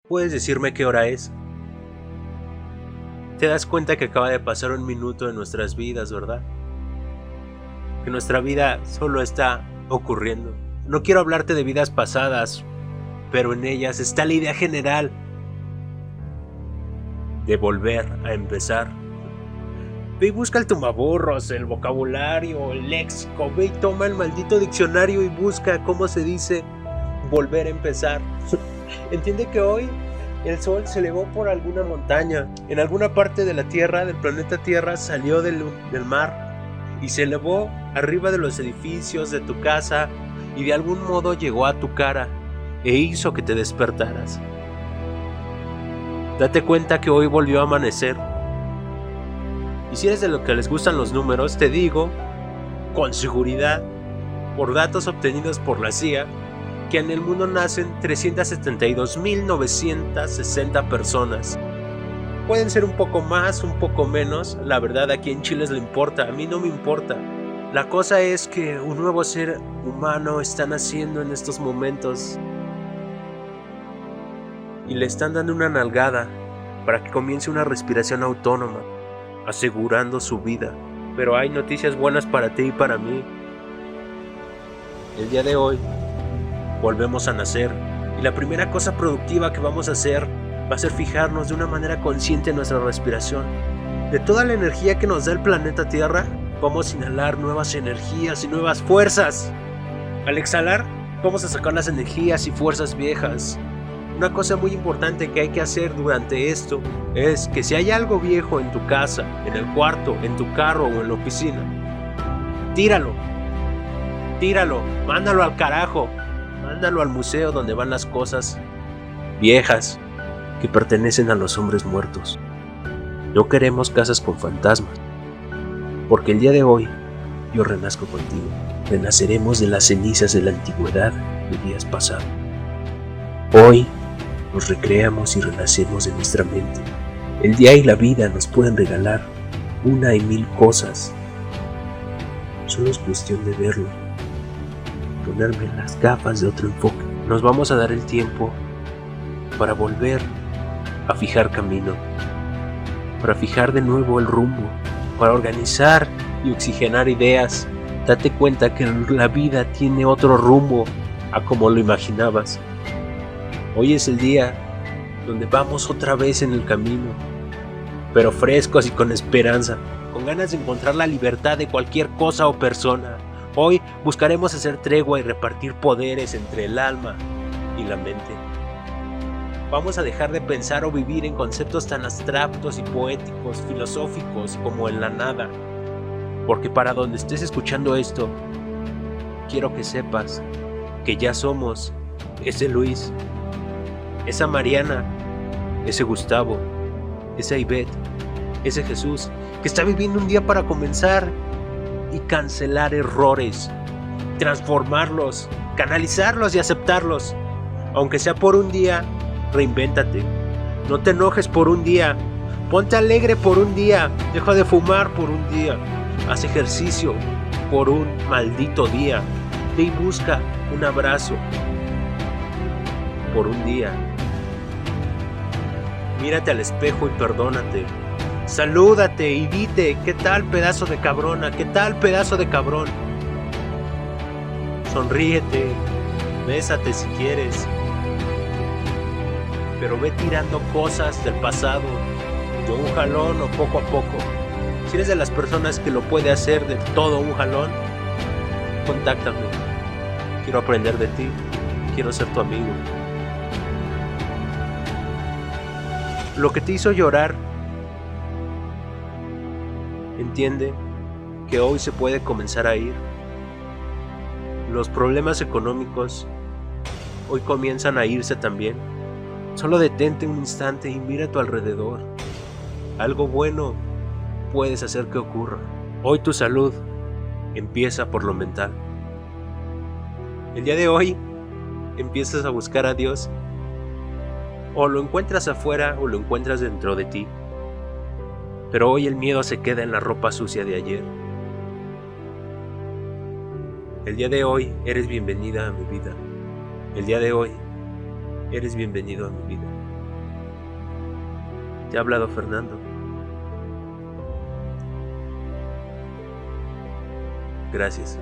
¿Puedes decirme qué hora es? Te das cuenta que acaba de pasar un minuto en nuestras vidas, ¿verdad? Que nuestra vida solo está ocurriendo. No quiero hablarte de vidas pasadas, pero en ellas está la idea general de volver a empezar. Ve y busca el tumbaburros, el vocabulario, el léxico. Ve y toma el maldito diccionario y busca cómo se dice volver a empezar. Entiende que hoy el sol se elevó por alguna montaña. En alguna parte de la Tierra, del planeta Tierra, salió del mar y se elevó arriba de los edificios de tu casa y de algún modo llegó a tu cara e hizo que te despertaras. Date cuenta que hoy volvió a amanecer. Y si eres de los que les gustan los números, te digo, con seguridad, por datos obtenidos por la CIA, que en el mundo nacen 372.960 personas. Pueden ser un poco más, un poco menos, la verdad a quién chiles le importa, a mí no me importa. La cosa es que un nuevo ser humano está naciendo en estos momentos y le están dando una nalgada para que comience una respiración autónoma, asegurando su vida. Pero hay noticias buenas para ti y para mí. El día de hoy volvemos a nacer y la primera cosa productiva que vamos a hacer va a ser fijarnos de una manera consciente en nuestra respiración. De toda la energía que nos da el planeta Tierra, vamos a inhalar nuevas energías y nuevas fuerzas. Al exhalar, vamos a sacar las energías y fuerzas viejas. Una cosa muy importante que hay que hacer durante esto es que si hay algo viejo en tu casa, en el cuarto, en tu carro o en la oficina, tíralo, mándalo al carajo, mándalo al museo donde van las cosas viejas que pertenecen a los hombres muertos. No queremos casas con fantasmas, porque el día de hoy yo renazco contigo. Renaceremos de las cenizas de la antigüedad de días pasados. Hoy nos recreamos y renacemos de nuestra mente. El día y la vida nos pueden regalar una y mil cosas. Solo es cuestión de verlo, ponerme las gafas de otro enfoque. Nos vamos a dar el tiempo para volver a fijar camino, para fijar de nuevo el rumbo, para organizar y oxigenar ideas. Date cuenta que la vida tiene otro rumbo a como lo imaginabas. Hoy es el día donde vamos otra vez en el camino, pero frescos y con esperanza, con ganas de encontrar la libertad de cualquier cosa o persona. Hoy buscaremos hacer tregua y repartir poderes entre el alma y la mente. Vamos a dejar de pensar o vivir en conceptos tan abstractos y poéticos, filosóficos como en la nada. Porque para donde estés escuchando esto, quiero que sepas que ya somos ese Luis, esa Mariana, ese Gustavo, esa Ivette, ese Jesús, que está viviendo un día para comenzar y cancelar errores, transformarlos, canalizarlos y aceptarlos. Aunque sea por un día, reinvéntate. No te enojes por un día. Ponte alegre por un día. Deja de fumar por un día. Haz ejercicio por un maldito día. Ve y busca un abrazo por un día. Mírate al espejo y perdónate. Salúdate y dite: ¿qué tal, pedazo de cabrona? ¿Qué tal, pedazo de cabrón? Sonríete. Bésate si quieres. Pero ve tirando cosas del pasado de un jalón o poco a poco. Si eres de las personas que lo puede hacer de todo un jalón, contáctame. Quiero aprender de ti. Quiero ser tu amigo. Lo que te hizo llorar, entiende que hoy se puede comenzar a ir. Los problemas económicos hoy comienzan a irse también. Solo detente un instante y mira a tu alrededor. Algo bueno puedes hacer que ocurra. Hoy tu salud empieza por lo mental. El día de hoy empiezas a buscar a Dios. O lo encuentras afuera o lo encuentras dentro de ti. Pero hoy el miedo se queda en la ropa sucia de ayer. El día de hoy eres bienvenida a mi vida. El día de hoy eres bienvenido a mi vida. Te ha hablado Fernando. Gracias.